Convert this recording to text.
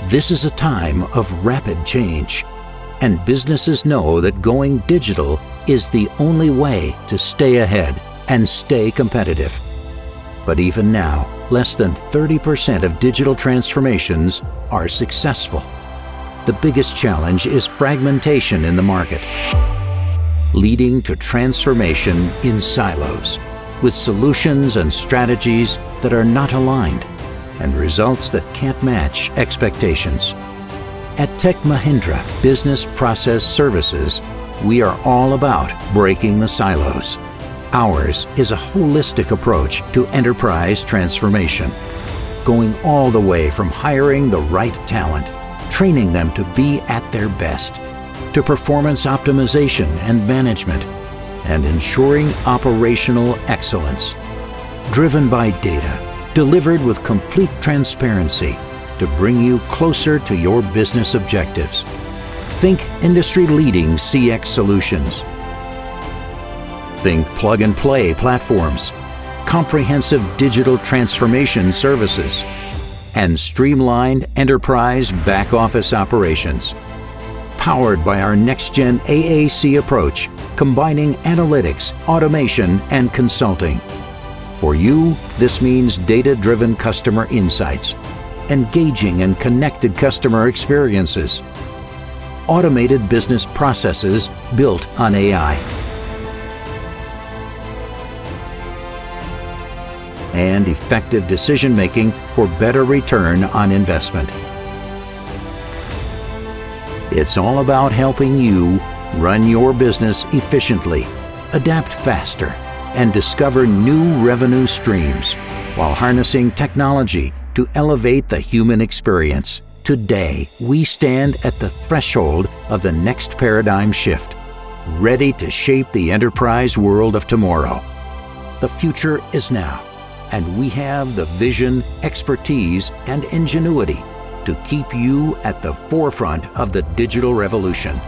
This is a time of rapid change, and businesses know that going digital is the only way to stay ahead and stay competitive. But even now, less than 30% of digital transformations are successful. The biggest challenge is fragmentation in the market, leading to transformation in silos, with solutions and strategies that are not aligned, and results that can't match expectations. At Mahindra Business Process Services, we are all about breaking the silos. Ours is a holistic approach to enterprise transformation, going all the way from hiring the right talent, training them to be at their best, to performance optimization and management, and ensuring operational excellence. Driven by data, delivered with complete transparency to bring you closer to your business objectives. Think industry-leading CX solutions. Think plug-and-play platforms, comprehensive digital transformation services, and streamlined enterprise back-office operations. Powered by our next-gen AAC approach, combining analytics, automation, and consulting. For you, this means data-driven customer insights, engaging and connected customer experiences, automated business processes built on AI, and effective decision-making for better return on investment. It's all about helping you run your business efficiently, adapt faster, and discover new revenue streams while harnessing technology to elevate the human experience. Today, we stand at the threshold of the next paradigm shift, ready to shape the enterprise world of tomorrow. The future is now, and we have the vision, expertise, and ingenuity to keep you at the forefront of the digital revolution.